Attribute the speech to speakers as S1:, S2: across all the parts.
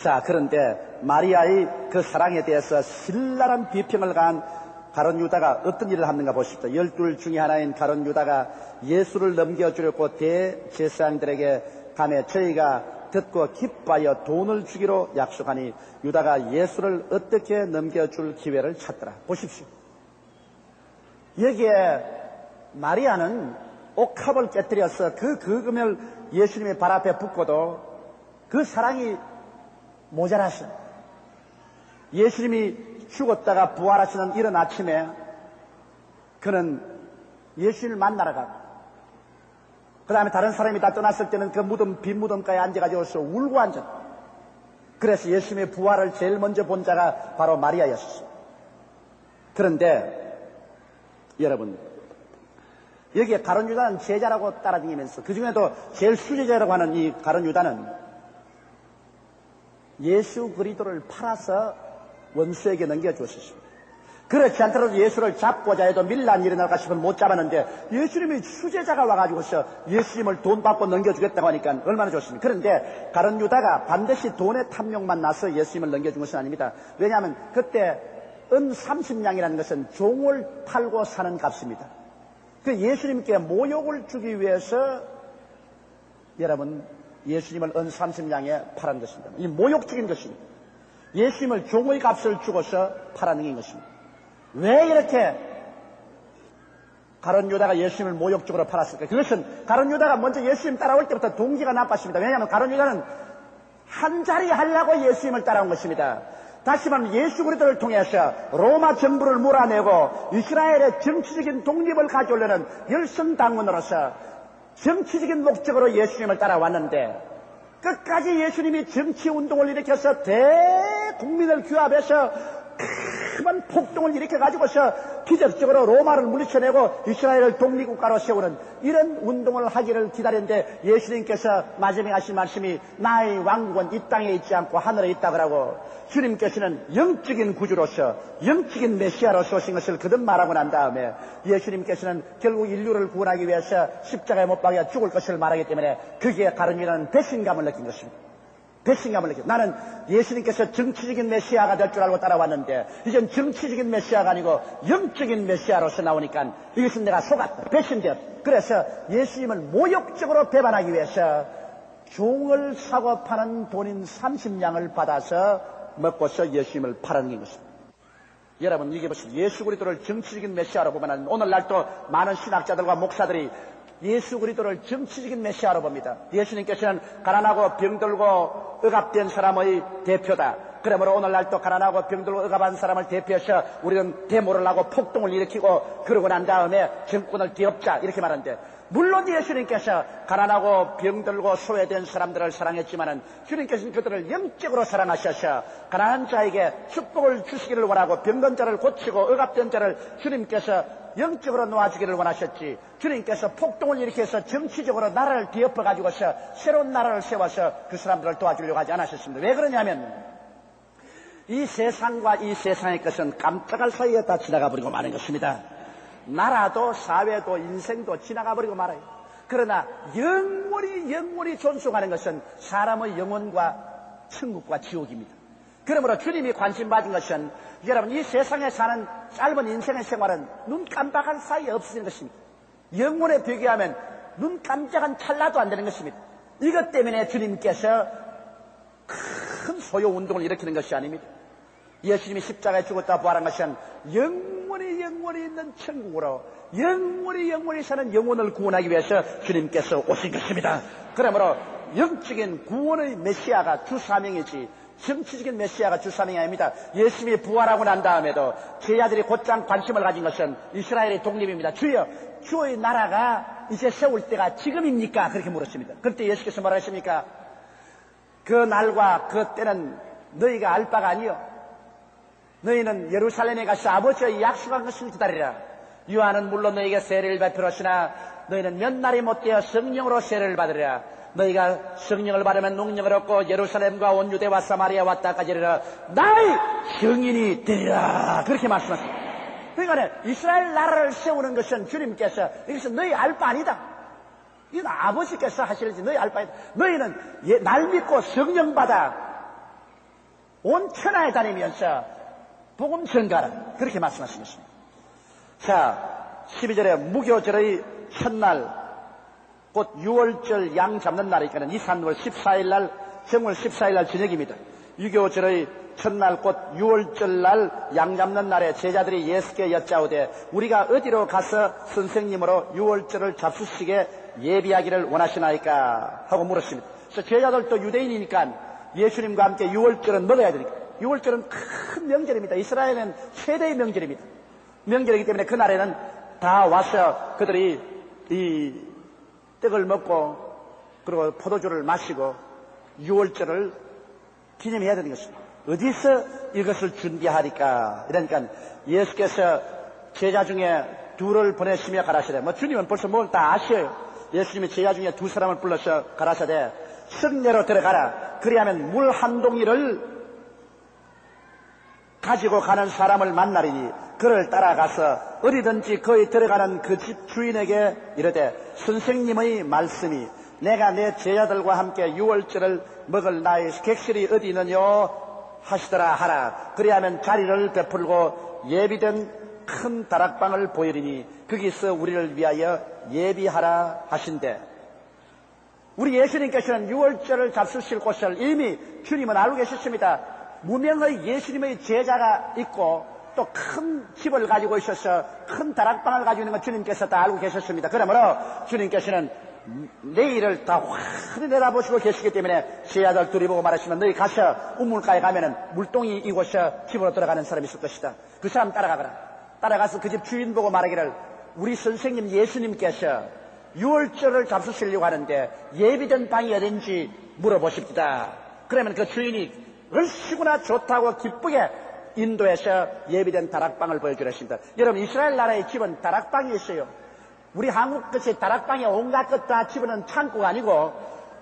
S1: 자, 그런데 마리아의 그 사랑에 대해서 신랄한 비평을 가한 가룟 유다가 어떤 일을 하는가 보십시오. 12 중에 하나인 가룟 유다가 예수를 넘겨주려고 대제사장들에게 가매 저희가 듣고 기뻐하여 돈을 주기로 약속하니 유다가 예수를 어떻게 넘겨줄 기회를 찾더라. 보십시오. 여기에 마리아는 옥합을 깨뜨려서 그 금을 예수님의 발 앞에 붓고도 그 사랑이 모자라서 예수님이 죽었다가 부활하시는 이른 아침에 그는 예수님을 만나러 가고 그 다음에 다른 사람이 다 떠났을 때는 그 무덤, 빈 무덤가에 앉아가지고서 울고 앉았다. 그래서 예수님의 부활을 제일 먼저 본 자가 바로 마리아였어. 그런데 여러분, 여기에 가룟 유다는 제자라고 따라다니면서 그 중에도 제일 수제자라고 하는 이 가룟 유다는 예수 그리스도를 팔아서 원수에게 넘겨주었습니다. 그렇지 않더라도 예수를 잡고자 해도 밀란 일어날까 싶으면 못 잡았는데 예수님이 수제자가 와가지고서 예수님을 돈 받고 넘겨주겠다고 하니까 얼마나 좋습니까? 그런데 가룟 유다가 반드시 돈의 탐욕만 나서 예수님을 넘겨준 것은 아닙니다. 왜냐하면 그때 은 30냥이라는 것은 종을 팔고 사는 값입니다. 그 예수님께 모욕을 주기 위해서 여러분 예수님을 은 30냥에 팔은 것입니다. 이 모욕적인 것입니다. 예수님을 종의 값을 주고서 팔아넘긴 것입니다. 왜 이렇게 가룟 유다가 예수님을 모욕적으로 팔았을까? 그것은 가룟 유다가 먼저 예수님 따라올 때부터 동기가 나빴습니다. 왜냐하면 가룟 유다는 한 자리 하려고 예수님을 따라온 것입니다. 다시 말하면 예수 그리스도를 통해서 로마 정부를 몰아내고 이스라엘의 정치적인 독립을 가져오려는 열성당원으로서 정치적인 목적으로 예수님을 따라왔는데 끝까지 예수님이 정치운동을 일으켜서 대국민을 규합해서 큰 폭동을 일으켜가지고서 기적적으로 로마를 물리쳐내고 이스라엘을 독립국가로 세우는 이런 운동을 하기를 기다렸는데 예수님께서 마지막에 하신 말씀이 나의 왕국은 이 땅에 있지 않고 하늘에 있다 그러고 주님께서는 영적인 구주로서 영적인 메시아로서 오신 것을 거듭 말하고 난 다음에 예수님께서는 결국 인류를 구원하기 위해서 십자가에 못 박여 죽을 것을 말하기 때문에 그게 가룟 유다는 배신감을 느낀 것입니다. 배신감을 느껴. 나는 예수님께서 정치적인 메시아가 될 줄 알고 따라왔는데 이젠 정치적인 메시아가 아니고 영적인 메시아로서 나오니까 이것은 내가 속았다. 배신되었다. 그래서 예수님을 모욕적으로 배반하기 위해서 종을 사고 파는 돈인 30냥을 받아서 먹고서 예수님을 팔아넘긴 것입니다. 여러분 이게 무슨 예수 그리스도를 정치적인 메시아로 보면 오늘날도 많은 신학자들과 목사들이 예수 그리스도를 정치적인 메시아로 봅니다. 예수님께서는 가난하고 병들고 억압된 사람의 대표다. 그러므로 오늘날 또 가난하고 병들고 억압한 사람을 대표해서 우리는 데모를 하고 폭동을 일으키고 그러고 난 다음에 정권을 뒤엎자 이렇게 말하는데 물론 예수님께서 가난하고 병들고 소외된 사람들을 사랑했지만은 주님께서는 그들을 영적으로 사랑하셔서 가난한 자에게 축복을 주시기를 원하고 병든 자를 고치고 억압된 자를 주님께서 영적으로 놓아주기를 원하셨지 주님께서 폭동을 일으켜서 정치적으로 나라를 뒤엎어 가지고서 새로운 나라를 세워서 그 사람들을 도와주려고 하지 않으셨습니다. 왜 그러냐면 이 세상과 이 세상의 것은 깜짝할 사이에 다 지나가 버리고 마는 것입니다. 나라도 사회도 인생도 지나가 버리고 말아요. 그러나 영원히 존속하는 것은 사람의 영혼과 천국과 지옥입니다. 그러므로 주님이 관심 받은 것은 여러분 이 세상에 사는 짧은 인생의 생활은 눈 깜빡할 사이에 없어지는 것입니다. 영혼에 비교하면 눈 깜짝한 찰나도 안 되는 것입니다. 이것 때문에 주님께서 큰 소요 운동을 일으키는 것이 아닙니다. 예수님이 십자가에 죽었다 부활한 것은 영원히 있는 천국으로 영원히 사는 영혼을 구원하기 위해서 주님께서 오신 것입니다. 그러므로 영적인 구원의 메시아가 주 사명이지 정치적인 메시아가 주 사명이 아닙니다. 예수님이 부활하고 난 다음에도 제자들이 곧장 관심을 가진 것은 이스라엘의 독립입니다. 주여 주의 나라가 이제 세울 때가 지금입니까? 그렇게 물었습니다. 그때 예수께서 뭐라 했습니까? 그 날과 그 때는 너희가 알 바가 아니요 너희는 예루살렘에 가서 아버지의 약속한 것을 기다리라. 요한은 물론 너희에게 세례를 베풀었으나 너희는 몇 날이 못되어 성령으로 세례를 받으리라. 너희가 성령을 받으면 능력을 얻고 예루살렘과 온 유대와 사마리아 왔다까지 이르러 나의 증인이 되리라. 그렇게 말씀하십니다. 그러니까 이스라엘 나라를 세우는 것은 주님께서 이것은 너희 알 바 아니다. 이건 아버지께서 하실지 너희 알 바 아니다. 너희는 날 믿고 성령 받아 온 천하에 다니면서 복음 전가라. 그렇게 말씀하신 것입니다. 자, 12절에 무교절의 첫날, 곧 6월절 양 잡는 날이니까 니산월 14일날, 정월 14일날 저녁입니다. 유교절의 첫날 곧 6월절 날 양 잡는 날에 제자들이 예수께 여짜오되 우리가 어디로 가서 선생님으로 6월절을 잡수시게 예비하기를 원하시나이까 하고 물었습니다. 그래서 제자들도 유대인이니까 예수님과 함께 6월절은 먹어야 되니까. 6월절은 큰 명절입니다. 이스라엘은 최대의 명절입니다. 명절이기 때문에 그날에는 다 와서 그들이 이 떡을 먹고 그리고 포도주를 마시고 6월절을 기념해야 되는 것입니다. 어디서 이것을 준비하리까? 이러니까 예수께서 제자 중에 둘을 보내시며 가라사대, 주님은 벌써 뭘 다 아셔요. 예수님이 제자 중에 두 사람을 불러서 가라사대 성내로 들어가라. 그리하면 물 한 동이를 가지고 가는 사람을 만나리니 그를 따라가서 어디든지 거기 들어가는 그 집 주인에게 이르되 선생님의 말씀이 내가 내 제자들과 함께 6월절을 먹을 나의 객실이 어디 있느냐 하시더라 하라. 그리하면 자리를 베풀고 예비된 큰 다락방을 보이리니 거기서 우리를 위하여 예비하라 하신대. 우리 예수님께서는 6월절을 잡수실 곳을 이미 주님은 알고 계셨습니다. 무명의 예수님의 제자가 있고 또 큰 집을 가지고 있어서 큰 다락방을 가지고 있는 건 주님께서 다 알고 계셨습니다. 그러므로 주님께서는 내일을 다 환히 내다보시고 계시기 때문에 제자들 둘이 보고 말하시면 너희 가서 우물가에 가면은 물동이 이곳에 집으로 들어가는 사람이 있을 것이다. 그 사람 따라가거라. 따라가서 그 집 주인 보고 말하기를 우리 선생님 예수님께서 6월절을 잡수시려고 하는데 예비된 방이 어딘지 물어보십시다. 그러면 그 주인이 얼씨구나 좋다고 기쁘게 인도해서 예비된 다락방을 보여주려 했습니다. 여러분 이스라엘 나라의 집은 다락방이 있어요. 우리 한국같이 다락방에 온갖 것 다 집어넣은 창고가 아니고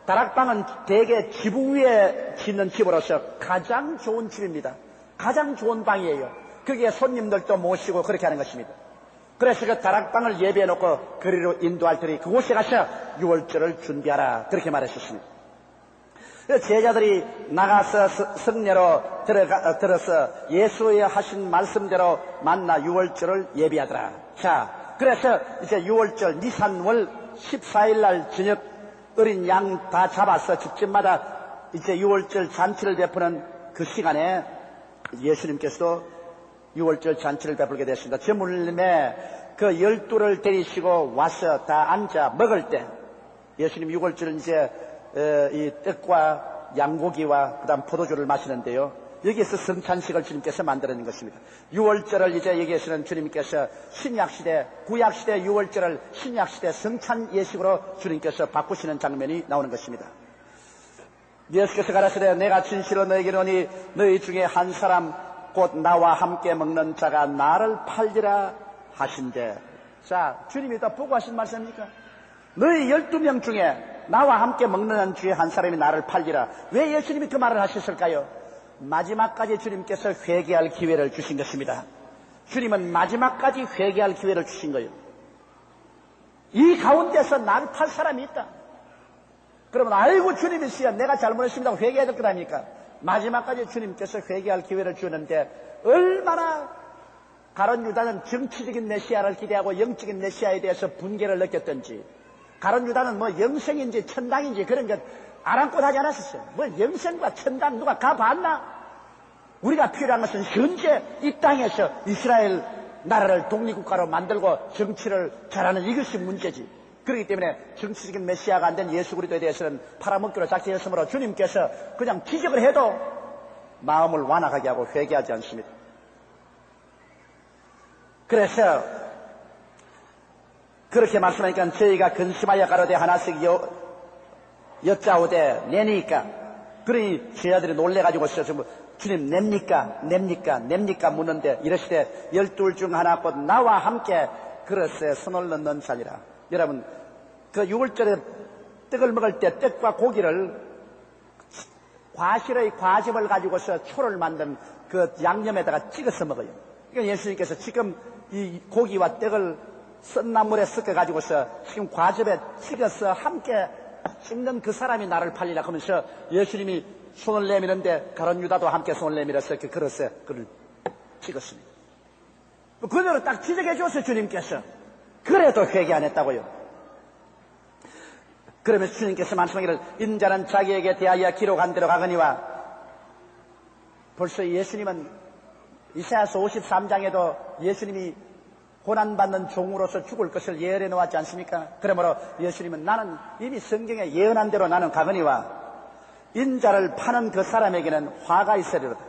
S1: 다락방은 대개 지붕 위에 짓는 집으로서 가장 좋은 집입니다. 가장 좋은 방이에요. 거기에 손님들도 모시고 그렇게 하는 것입니다. 그래서 그 다락방을 예비해놓고 거리로 인도할 테니 그곳에 가서 6월절을 준비하라 그렇게 말했었습니다. 제자들이 나가서 성내로 들어서 예수의 하신 말씀대로 만나 6월절을 예비하더라. 자, 그래서 이제 6월절 니산월 14일날 저녁 어린 양 다 잡아서 집집마다 이제 6월절 잔치를 베푸는 그 시간에 예수님께서도 6월절 잔치를 베풀게 됐습니다. 저물림에 그 12를 데리시고 와서 다 앉아 먹을 때 예수님 6월절은 이제 이 떡과 양고기와 그다음 포도주를 마시는데요. 여기에서 성찬식을 주님께서 만들어낸 것입니다. 6월절을 이제 여기에서는 주님께서 신약시대, 구약시대 6월절을 신약시대 성찬 예식으로 주님께서 바꾸시는 장면이 나오는 것입니다. 예수께서 가라사대 내가 진실로 너에게 이르노니 너희 중에 한 사람 곧 나와 함께 먹는 자가 나를 팔리라 하신대. 자, 주님이 다 보고 하신 말씀입니까? 너희 12명 중에 나와 함께 먹는 중에 한 사람이 나를 팔리라. 왜 예수님이 그 말을 하셨을까요? 마지막까지 주님께서 회개할 기회를 주신 것입니다. 주님은 마지막까지 회개할 기회를 주신 거예요. 이 가운데서 나를 팔 사람이 있다. 그러면 아이고 주님이시여 내가 잘못했습니다. 회개해야 될 것 아닙니까? 마지막까지 주님께서 회개할 기회를 주는데 얼마나 가룟 유다는 정치적인 메시아를 기대하고 영적인 메시아에 대해서 분개를 느꼈던지 가룟 유다는 뭐 영생인지 천당인지 그런 것 아랑곳하지 않았었어요. 뭐 영생과 천당 누가 가봤나? 우리가 필요한 것은 현재 이 땅에서 이스라엘 나라를 독립국가로 만들고 정치를 잘하는 이것이 문제지. 그렇기 때문에 정치적인 메시아가 안 된 예수 그리스도에 대해서는 팔아먹기로 작정했으므로 주님께서 그냥 기적을 해도 마음을 완악하게 하고 회개하지 않습니다. 그래서 그렇게 말씀하니까 저희가 근심하여 가로되 하나씩 여짜오되 내니까 그러니 제자들이 놀래가지고서 주님 냅니까 묻는데 이러시되 12 중 하나 곧 나와 함께 그릇에 손을 넣는 자니라. 여러분 그 6월절에 떡을 먹을 때 떡과 고기를 과실의 과즙을 가지고서 초를 만든 그 양념에다가 찍어서 먹어요. 그러니까 예수님께서 지금 이 고기와 떡을 썬나물에 섞어가지고서 지금 과즙에 찍어서 함께 찍는 그 사람이 나를 팔리라 하면서 예수님이 손을 내미는데 가룟 유다도 함께 손을 내밀어서 그 그릇에 그를 찍었습니다. 그대로 딱 지적해 줬어요, 주님께서. 그래도 회개 안 했다고요. 그러면서 주님께서 말씀하기를 인자는 자기에게 대하여 기록한 대로 가거니와, 벌써 예수님은 이사야서 53장에도 예수님이 고난받는 종으로서 죽을 것을 예언해 놓았지 않습니까? 그러므로 예수님은 나는 이미 성경에 예언한 대로 나는 가거니와 인자를 파는 그 사람에게는 화가 있으리로다.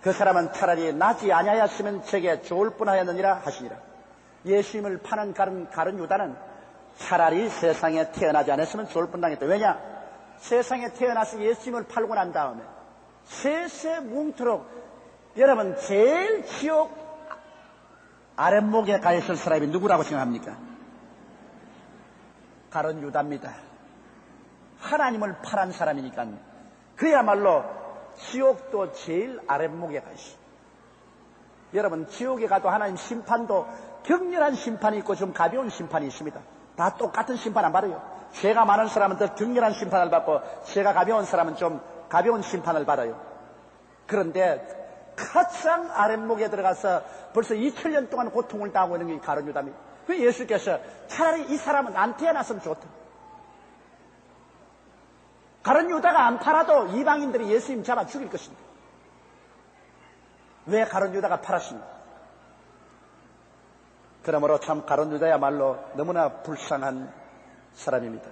S1: 그 사람은 차라리 나지 아니하였으면 제게 좋을 뻔하였느니라 하시니라. 예수님을 파는 가룟 유다는 차라리 세상에 태어나지 않았으면 좋을 뻔하겠다. 왜냐? 세상에 태어나서 예수님을 팔고 난 다음에 세세 뭉토록 여러분 제일 지옥 아랫목에 가 있을 사람이 누구라고 생각합니까? 가룟 유다입니다. 하나님을 팔은 사람이니까 그야말로 지옥도 제일 아랫목에 가 있어요. 여러분 지옥에 가도 하나님 심판도 격렬한 심판이 있고 좀 가벼운 심판이 있습니다. 다 똑같은 심판 안 받아요. 죄가 많은 사람은 더 격렬한 심판을 받고 죄가 가벼운 사람은 좀 가벼운 심판을 받아요. 그런데 가장 아랫목에 들어가서 벌써 2000년 동안 고통을 당하고 있는 게 가룟 유다입니다. 그 예수께서 차라리 이 사람은 안 태어났으면 좋다. 가룟 유다가 안 팔아도 이방인들이 예수님 잡아 죽일 것입니다. 왜 가룟 유다가 팔았습니까? 그러므로 참 가룟 유다야말로 너무나 불쌍한 사람입니다.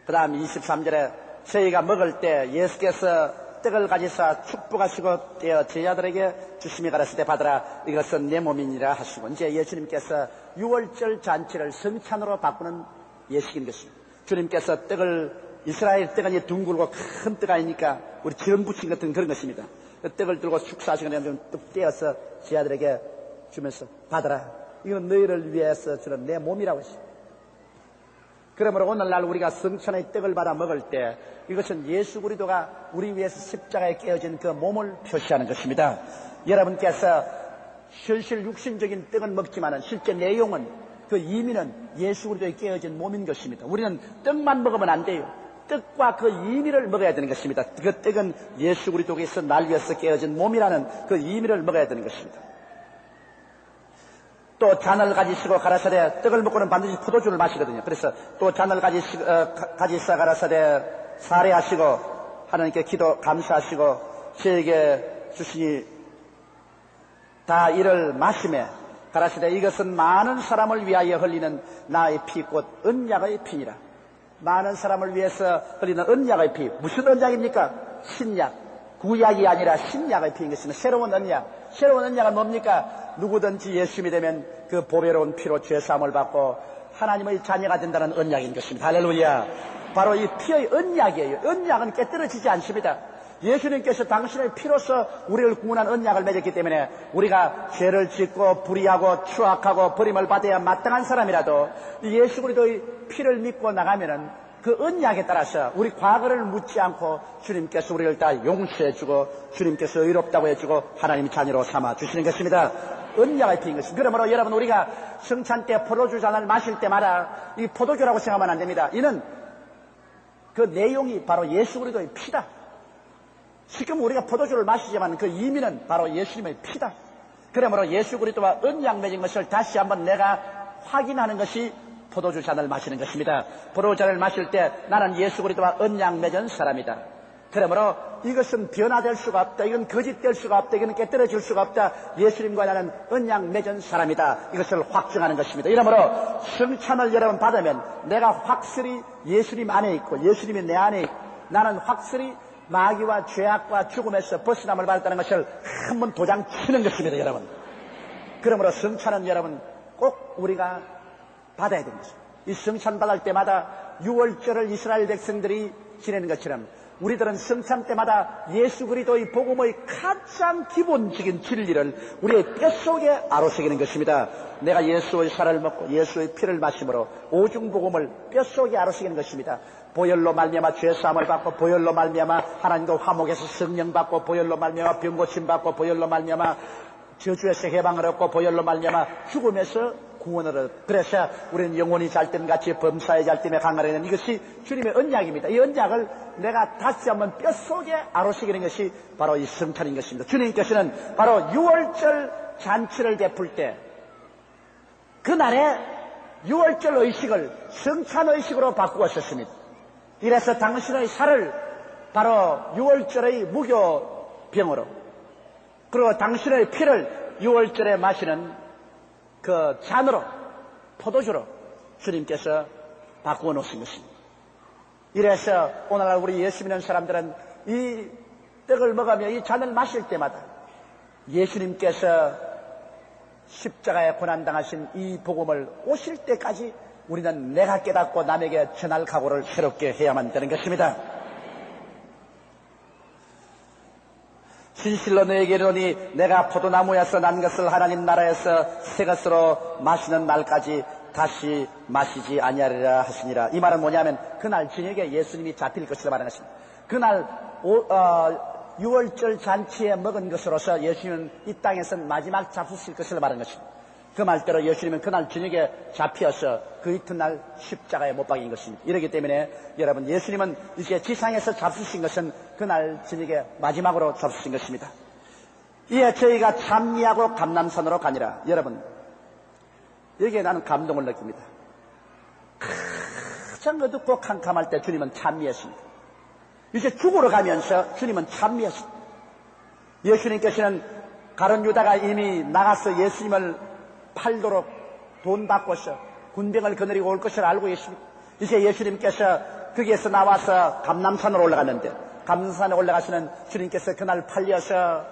S1: 그 다음 23절에 저희가 먹을 때 예수께서 떡을 가지사 축복하시고 떼어 제자들에게 주심이 가라사대 받으라 이것은 내 몸이니라 하시고, 이제 예수님께서 유월절 잔치를 성찬으로 바꾸는 예식인 것입니다. 주님께서 이스라엘 떡은 둥글고 큰 떡 아니니까 우리 지름 부침 같은 그런 것입니다. 그 떡을 들고 축사하시거나 좀 떡 떼어서 제자들에게 주면서 받아라. 이건 너희를 위해서 주는 내 몸이라고 했습니다. 그러므로 오늘날 우리가 성찬의 떡을 받아 먹을 때 이것은 예수 그리스도가 우리 위해서 십자가에 깨어진 그 몸을 표시하는 것입니다. 여러분께서 실실 육신적인 떡은 먹지만은 실제 내용은 그 의미는 예수 그리스도에 깨어진 몸인 것입니다. 우리는 떡만 먹으면 안 돼요. 떡과 그 의미를 먹어야 되는 것입니다. 그 떡은 예수 그리스도께서 날 위해서 깨어진 몸이라는 그 의미를 먹어야 되는 것입니다. 또 잔을 가지시고 가라사대, 떡을 먹고는 반드시 포도주를 마시거든요. 그래서 또 잔을 가지사 가라사대 사례하시고 하나님께 기도 감사하시고 저에게 주시니 다 이를 마시매 가라사대 이것은 많은 사람을 위하여 흘리는 나의 피 곧 언약의 피니라. 많은 사람을 위해서 흘리는 언약의 피. 무슨 언약입니까? 신약. 구약이 아니라 신약의 피인 것입니다. 새로운 언약. 새로운 언약은 뭡니까? 누구든지 예수님이 되면 그 보배로운 피로 죄사함을 받고 하나님의 자녀가 된다는 언약인 것입니다. 할렐루야. 바로 이 피의 언약이에요. 언약은 깨뜨려지지 않습니다. 예수님께서 당신의 피로서 우리를 구원한 언약을 맺었기 때문에 우리가 죄를 짓고 불의하고 추악하고 버림을 받아야 마땅한 사람이라도 예수 그리스도의 피를 믿고 나가면은 그 언약에 따라서 우리 과거를 묻지 않고 주님께서 우리를 다 용서해주고 주님께서 의롭다고 해주고 하나님의 자녀로 삼아 주시는 것입니다. 언약의 피인 것입니다. 그러므로 여러분 우리가 성찬 때 포도주 잔을 마실 때마다 이 포도주라고 생각하면 안 됩니다. 이는 그 내용이 바로 예수 그리스도의 피다. 지금 우리가 포도주를 마시지만 그 의미는 바로 예수님의 피다. 그러므로 예수 그리스도와 언약 맺은 것을 다시 한번 내가 확인하는 것이 포도주 잔을 마시는 것입니다. 포도주 잔을 마실 때 나는 예수 그리스도와 언약 맺은 사람이다. 그러므로 이것은 변화될 수가 없다. 이건 거짓될 수가 없다. 이건 깨뜨려질 수가 없다. 예수님과 나는 언약 맺은 사람이다. 이것을 확증하는 것입니다. 이러므로 성찬을 여러분 받으면 내가 확실히 예수님 안에 있고 예수님이 내 안에 있고 나는 확실히 마귀와 죄악과 죽음에서 벗어남을 받았다는 것을 한번 도장 치는 것입니다. 여러분. 그러므로 성찬은 여러분 꼭 우리가 받아야 되는 것입니다. 이 성찬 받을 때마다 유월절을 이스라엘 백성들이 지내는 것처럼 우리들은 성찬 때마다 예수 그리스도의 복음의 가장 기본적인 진리를 우리의 뼛속에 아로새기는 것입니다. 내가 예수의 살을 먹고 예수의 피를 마심으로 오중 복음을 뼛속에 아로새기는 것입니다. 보혈로 말미암아 죄사함을 받고 보혈로 말미암아 하나님과 화목에서 성령 받고 보혈로 말미암아 병고침 받고 보혈로 말미암아 저주에서 해방을 얻고 보혈로 말미암아 죽음에서 구원으로. 그래서 우리는 영혼이 잘됨 같이 범사에 잘됨에 강하게 되는 이것이 주님의 언약입니다. 이 언약을 내가 다시 한번 뼛속에 아로새기는 것이 바로 이 성찬인 것입니다. 주님께서는 바로 유월절 잔치를 베풀 때 그날에 유월절 의식을 성찬 의식으로 바꾸었습니다. 이래서 당신의 살을 바로 유월절의 무교병으로, 그리고 당신의 피를 유월절에 마시는 그 잔으로, 포도주로 주님께서 바꾸어 놓으신 것입니다. 이래서 오늘날 우리 예수 믿는 사람들은 이 떡을 먹으며 이 잔을 마실 때마다 예수님께서 십자가에 고난당하신 이 복음을 오실 때까지 우리는 내가 깨닫고 남에게 전할 각오를 새롭게 해야만 되는 것입니다. 진실로 너에게 이르노니 내가 포도나무에서 난 것을 하나님 나라에서 새 것으로 마시는 날까지 다시 마시지 아니하리라 하시니라. 이 말은 뭐냐면 그날 저녁에 예수님이 잡힐 것이라 말하는 것입니다. 그날 유월절 잔치에 먹은 것으로서 예수님은 이 땅에서 마지막 잡수실 것을 말하는 것입니다. 그 말대로 예수님은 그날 저녁에 잡혀서 그 이튿날 십자가에 못 박인 것입니다. 이렇기 때문에 여러분, 예수님은 이제 지상에서 잡수신 것은 그날 저녁에 마지막으로 잡수신 것입니다. 이에 저희가 찬미하고 감람산으로 가니라. 여러분, 여기에 나는 감동을 느낍니다. 가장 어둡고 캄캄할 때 주님은 찬미했습니다. 이제 죽으러 가면서 주님은 찬미했습니다. 예수님께서는 가룟 유다가 이미 나가서 예수님을 팔도록 돈 받고서 군병을 거느리고 올 것을 알고 계십니다. 이제 예수님께서 거기에서 나와서 감람산으로 올라갔는데, 감람산에 올라가서는 주님께서 그날 팔려서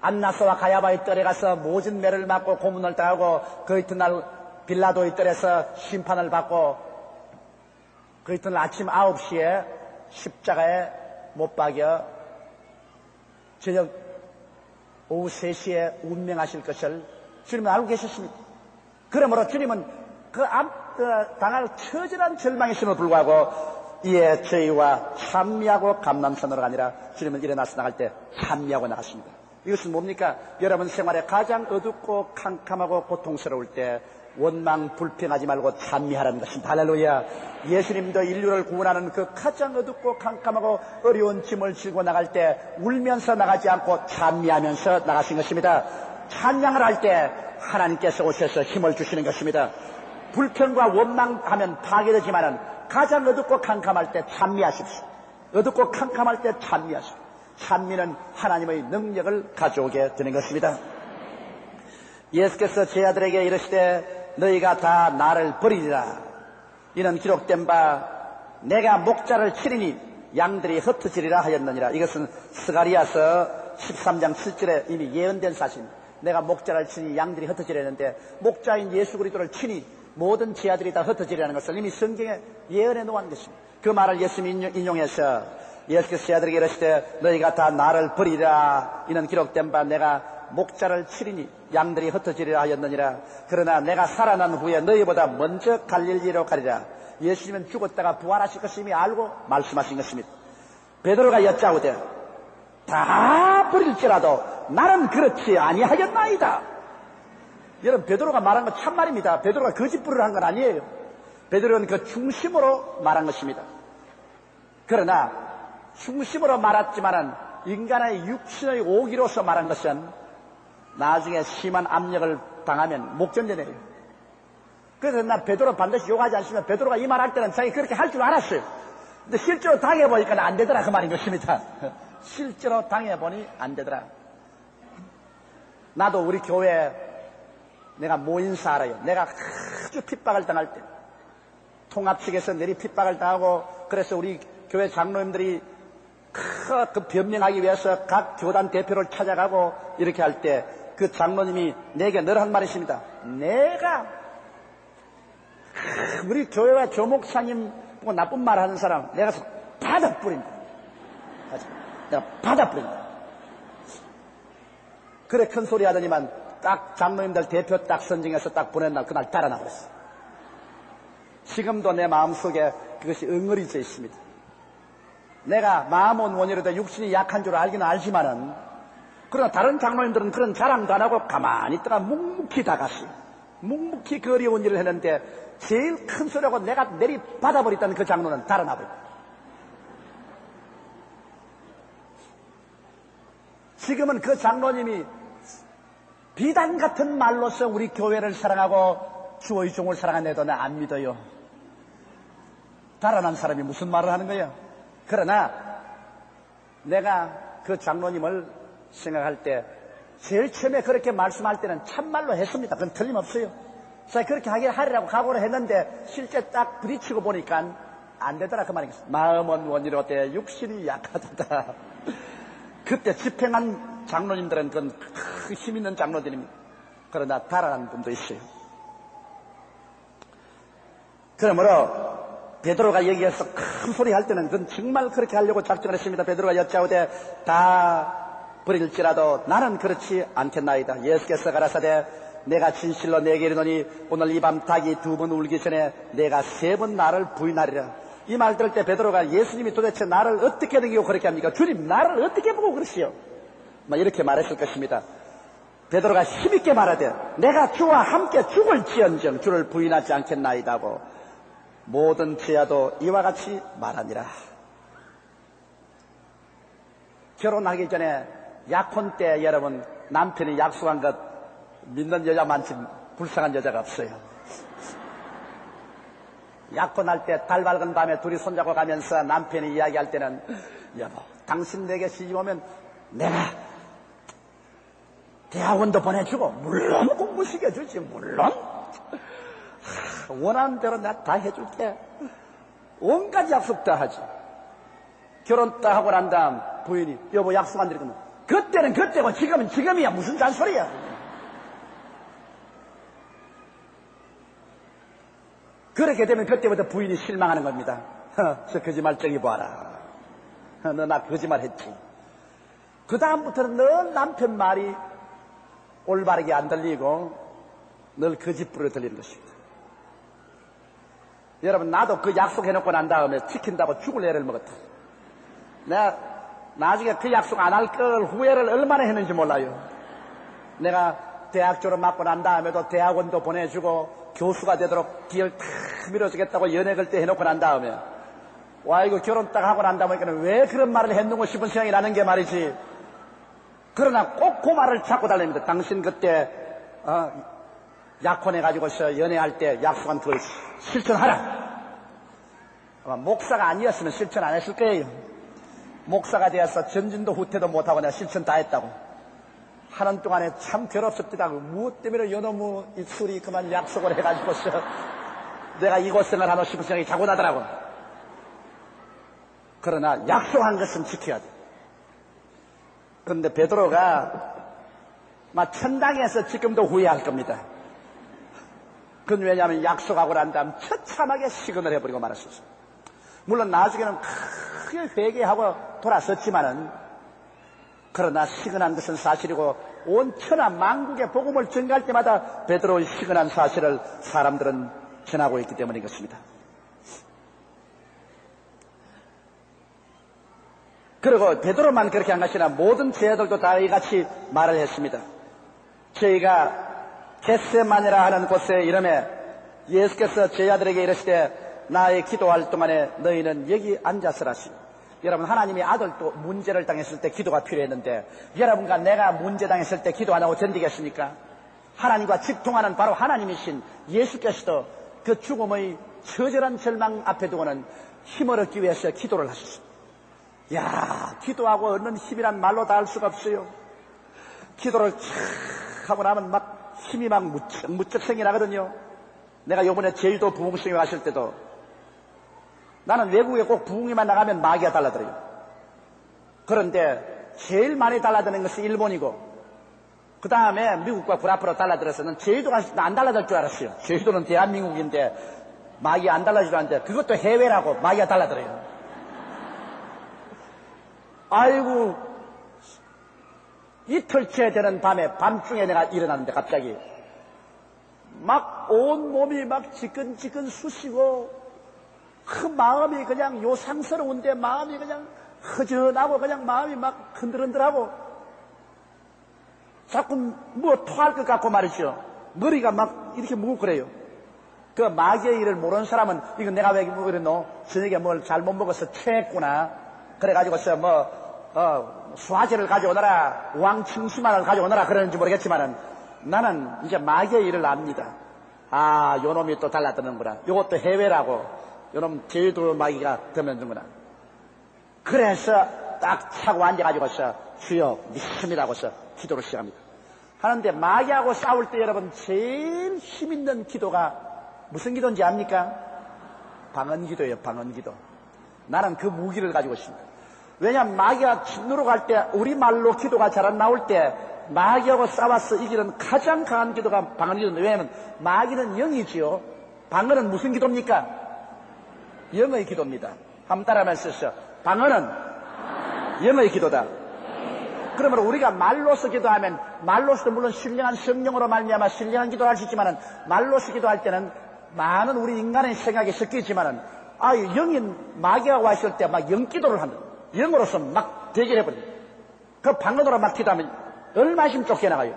S1: 안나스와 가야바의 뜰에 가서 모진 매를 맞고 고문을 당하고 그 이튿날 빌라도의 뜰에서 심판을 받고 그 이튿날 아침 9시에 십자가에 못 박여 저녁 오후 3시에 운명하실 것을 주님은 알고 계셨습니다. 그러므로 주님은 당할 처절한 절망이심을 불구하고 이에 저희와 찬미하고 감람산으로 아니라 주님은 일어나서 나갈 때 찬미하고 나갔습니다. 이것은 뭡니까? 여러분 생활에 가장 어둡고 캄캄하고 고통스러울 때 원망 불평하지 말고 찬미하라는 것입니다. 할렐루야. 예수님도 인류를 구원하는 그 가장 어둡고 캄캄하고 어려운 짐을 지고 나갈 때 울면서 나가지 않고 찬미하면서 나가신 것입니다. 찬양을 할 때 하나님께서 오셔서 힘을 주시는 것입니다. 불평과 원망하면 파괴되지만은 가장 어둡고 캄캄할 때 찬미하십시오. 어둡고 캄캄할 때 찬미하십시오. 찬미는 하나님의 능력을 가져오게 되는 것입니다. 예수께서 제 아들에게 이르시되 너희가 다 나를 버리리라. 이는 기록된 바 내가 목자를 치리니 양들이 흩어지리라 하였느니라. 이것은 스가리아서 13장 7절에 이미 예언된 사실입니다. 내가 목자를 치니 양들이 흩어지려 했는데 목자인 예수 그리스도를 치니 모든 제 아들이 다 흩어지리라는 것을 이미 성경에 예언해 놓은 것입니다. 그 말을 예수님이 인용해서 예수께서 제 아들에게 이르시되 너희가 다 나를 버리라. 이는 기록된 바 내가 목자를 치리니 양들이 흩어지리라 하였느니라. 그러나 내가 살아난 후에 너희보다 먼저 갈릴리로 가리라. 예수님은 죽었다가 부활하실 것을 이미 알고 말씀하신 것입니다. 베드로가 여짜오되 다 버릴지라도 나는 그렇지 아니하겠나이다. 여러분, 베드로가 말한 건 참말입니다. 베드로가 거짓부를 한 건 아니에요. 베드로는 그 중심으로 말한 것입니다. 그러나 중심으로 말했지만은 인간의 육신의 오기로서 말한 것은 나중에 심한 압력을 당하면 목전되네요. 그래서 나 베드로 반드시 욕하지 않으시면 베드로가 이 말할 때는 자기 그렇게 할 줄 알았어요. 근데 실제로 당해보니까 안 되더라 그 말인 것입니다. 실제로 당해보니 안 되더라. 나도 우리 교회 내가 모인사 알아요. 내가 아주 핍박을 당할 때 통합 측에서 내리 핍박을 당하고 그래서 우리 교회 장로님들이 그 변명하기 위해서 각 교단 대표를 찾아가고 이렇게 할 때 그 장로님이 내게 늘 한 말이 있습니다. 내가 우리 교회와 조목사님 보고 나쁜 말 하는 사람 내가 받아 뿌린다. 내가 받아 뿌린다. 그래 큰 소리 하더니만 딱 장로님들 대표 딱 선정해서 딱 보낸 날 그날 달아나 버렸어. 지금도 내 마음속에 그것이 응어리져 있습니다. 내가 마음은 원이로도 육신이 약한 줄 알기는 알지만은 그러나 다른 장로님들은 그런 자랑도 안 하고 가만히 있다가 묵묵히 다가시, 묵묵히 그 어려운 일을 했는데 제일 큰 소리하고 내가 내리 받아버렸다는 그 장로는 달아나버렸다. 지금은 그 장로님이 비단 같은 말로서 우리 교회를 사랑하고 주의 종을 사랑한 애도 나 안 믿어요. 달아난 사람이 무슨 말을 하는 거예요? 그러나 내가 그 장로님을 생각할 때 제일 처음에 그렇게 말씀할 때는 참말로 했습니다. 그건 틀림없어요. 제가 그렇게 하리라고 각오를 했는데 실제 딱 부딪히고 보니까 안 되더라 그 말이겠어요. 마음은 원이로되 육신이 약하다. 그때 집행한 장로님들은 그건 힘 있는 장로들입니다. 그러나 달아난 분도 있어요. 그러므로 베드로가 여기에서 큰 소리 할 때는 그건 정말 그렇게 하려고 작정을 했습니다. 베드로가 여짜오되 다 버릴지라도 나는 그렇지 않겠나이다. 예수께서 가라사대 내가 진실로 내게 이르노니 오늘 이 밤 닭이 2번 울기 전에 내가 3번 나를 부인하리라. 이 말 들을 때 베드로가 예수님이 도대체 나를 어떻게 넘기고 그렇게 합니까? 주님 나를 어떻게 보고 그러시오? 이렇게 말했을 것입니다. 베드로가 힘있게 말하되 내가 주와 함께 죽을지언정 주를 부인하지 않겠나이다고 모든 제자도 이와 같이 말하니라. 결혼하기 전에 약혼 때 여러분 남편이 약속한 것 믿는 여자 많지 불쌍한 여자가 없어요. 약혼할 때 달 밝은 밤에 둘이 손잡고 가면서 남편이 이야기할 때는 여보 당신 내게 시집 오면 내가 대학원도 보내주고 물론 공부 시켜주지 물론 원하는 대로 내가 다 해줄게. 온갖 약속 다 하지. 결혼 딱 하고 난 다음 부인이 여보 약속 안 드리면 그때는 그때고 지금은 지금이야. 무슨 잔소리야. 그렇게 되면 그때부터 부인이 실망하는 겁니다. 저 거짓말쟁이 봐라. 너 나 거짓말 했지. 그 다음부터는 늘 남편 말이 올바르게 안 들리고 늘 거짓부려 들리는 것입니다. 여러분 나도 그 약속해놓고 난 다음에 지킨다고 죽을 애를 먹었다. 내가 나중에 그 약속 안 할 걸 후회를 얼마나 했는지 몰라요. 내가 대학 졸업 맞고 난 다음에도 대학원도 보내주고 교수가 되도록 길을 탁 밀어주겠다고 연애 걸 때 해놓고 난 다음에 와 이거 결혼 딱 하고 난 다음에 왜 그런 말을 했는고 싶은 생각이 나는 게 말이지. 그러나 꼭 그 말을 찾고 달립니다. 당신 그때 약혼해가지고서 연애할 때 약속한 그걸 실천하라. 아마 목사가 아니었으면 실천 안 했을 거예요. 목사가 되어서 전진도 후퇴도 못하고 내가 실천 다 했다고. 하는 동안에 참 괴롭습니다. 무엇 때문에 여놈의 이 술이 그만 약속을 해가지고서 내가 이곳 생활하고 싶은 생각이 자꾸 나더라고. 그러나 약속한 것은 지켜야 돼. 그런데 베드로가 막 천당에서 지금도 후회할 겁니다. 그건 왜냐하면 약속하고 난 다음 처참하게 시근을 해버리고 말았었어. 물론 나중에는 크게 회개하고 돌아섰지만은 그러나 시근한 것은 사실이고 온 천하 만국의 복음을 전가할 때마다 베드로의 시근한 사실을 사람들은 전하고 있기 때문인 것입니다. 그리고 베드로만 그렇게 한 것이 아니라 모든 제자들도 다 이같이 말을 했습니다. 저희가 겟세마네라 하는 곳에 이름에 예수께서 제자들에게 이르시되 나의 기도할 동안에 너희는 여기 앉아서라시. 여러분 하나님이 아들도 문제를 당했을 때 기도가 필요했는데 여러분과 내가 문제 당했을 때 기도 안 하고 견디겠습니까? 하나님과 직통하는 바로 하나님이신 예수께서도 그 죽음의 처절한 절망 앞에 두고는 힘을 얻기 위해서 기도를 하셨습니다. 야, 기도하고 얻는 힘이란 말로 다 할 수가 없어요. 기도를 촥 하고 나면 막 힘이 막 무척 생겨나거든요. 내가 요번에 제주도 부흥성에 갔을 때도 나는 외국에 꼭 부흥회만 나가면 마귀가 달라들어요. 그런데 제일 많이 달라드는 것이 일본이고 그 다음에 미국과 불앞으로 달라들어서는 제주도가 안 달라들 줄 알았어요. 제주도는 대한민국인데 마귀가 안 달라지도 않는데 그것도 해외라고 마귀가 달라들어요. 아이고 이틀째 되는 밤에 밤중에 내가 일어났는데 갑자기 막 온 몸이 막 지끈지끈 쑤시고 그 마음이 그냥 요상스러운데 마음이 그냥 허전하고 그냥 마음이 막 흔들흔들하고 자꾸 뭐 토할 것 같고 말이죠. 머리가 막 이렇게 뭉그래요. 그 마귀의 일을 모르는 사람은 이거 내가 왜 그랬노? 저녁에 뭘 잘못 먹어서 체했구나. 그래가지고서 수화제를 가져오너라, 왕충수만을 가져오너라 그러는지 모르겠지만은 나는 이제 마귀의 일을 압니다. 아, 요놈이 또 달라드는구나. 요것도 해외라고. 요놈 제주도 마귀가 드는구나. 그래서 딱 차고 앉아가지고서 주여 믿습니다고서 기도를 시작합니다. 하는데 마귀하고 싸울 때 여러분 제일 힘있는 기도가 무슨 기도인지 압니까? 방언기도예요. 방언기도. 나는 그 무기를 가지고 있습니다. 왜냐하면 마귀가 진노로 갈 때 우리말로 기도가 잘 안 나올 때 마귀하고 싸워서 이기는 가장 강한 기도가 방언기도인데, 왜냐하면 마귀는 영이지요. 방언은 무슨 기도입니까? 영의 기도입니다. 한번 따라하면 쓰시죠. 방언은 영의 기도다. 그러면 우리가 말로서 기도하면 말로서도 물론 신령한 성령으로 말미암아 신령한 기도를 할 수 있지만은 말로서 기도할 때는 많은 우리 인간의 생각이 섞이지만은 영인 마귀가 와 있을 때 막 영기도를 한다. 영으로서 막 대결해버립니다. 그 방언으로 막 기도하면 얼마나 힘 쫓겨나가요.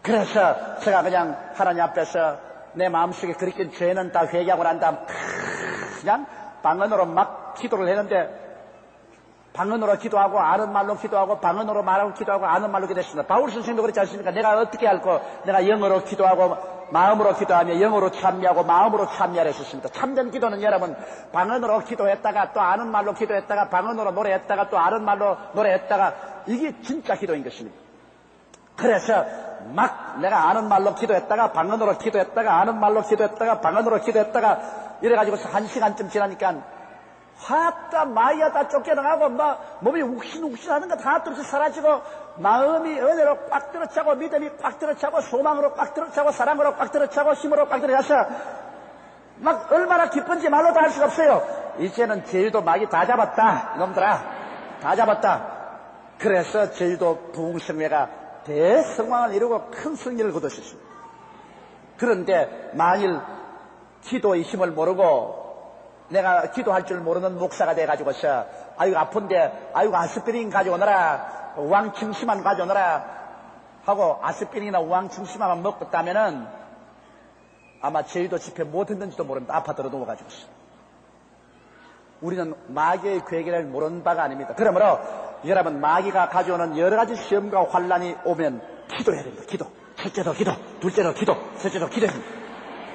S1: 그래서 제가 그냥 하나님 앞에서 내 마음속에 그렇게 죄는 다 회개하고 난 다음 그냥 방언으로 막 기도를 했는데, 방언으로 기도하고 아는 말로 기도하고 방언으로 말하고 기도하고 아는 말로 기도했습니다. 바울 선생님도 그렇지 않습니까? 내가 어떻게 할거, 내가 영어로 기도하고 마음으로 기도하며 영어로 참여하고 마음으로 참여를 했었습니다. 참된 기도는 여러분 방언으로 기도했다가 또 아는 말로 기도했다가 방언으로 노래했다가 또 아는 말로 노래했다가 이게 진짜 기도인 것입니다. 그래서 막 내가 아는 말로 기도했다가 방언으로 기도했다가 아는 말로 기도했다가 방언으로 기도했다가 이래가지고서 1시간쯤 지나니까 화다 마이야 다 쫓겨나가고 막 몸이 욱신욱신하는 거 다 떨어져 사라지고 마음이 은혜로 꽉 들어차고 믿음이 꽉 들어차고 소망으로 꽉 들어차고 사랑으로 꽉 들어차고 힘으로 꽉 들어차서 막 얼마나 기쁜지 말로 다 할 수가 없어요. 이제는 제주도 마귀 다 잡았다 이놈들아, 다 잡았다. 그래서 제주도 부흥성회가 대성황을 이루고 큰 승리를 거두셨습니다. 그런데 만일 기도의 힘을 모르고 내가 기도할 줄 모르는 목사가 돼가지고서 아이고 아픈데 아이고 아스피린 가져오너라, 왕충심만 가져오너라 하고 아스피린이나 왕충심만 먹고 있다면은 아마 제주도 집회 못 했는지도 모릅니다. 아파트로 누워가지고서. 우리는 마귀의 괴계를 모르는 바가 아닙니다. 그러므로 여러분 마귀가 가져오는 여러 가지 시험과 환란이 오면 기도해야 됩니다. 기도. 첫째도 기도, 둘째도 기도, 셋째도 기도해야 됩니다.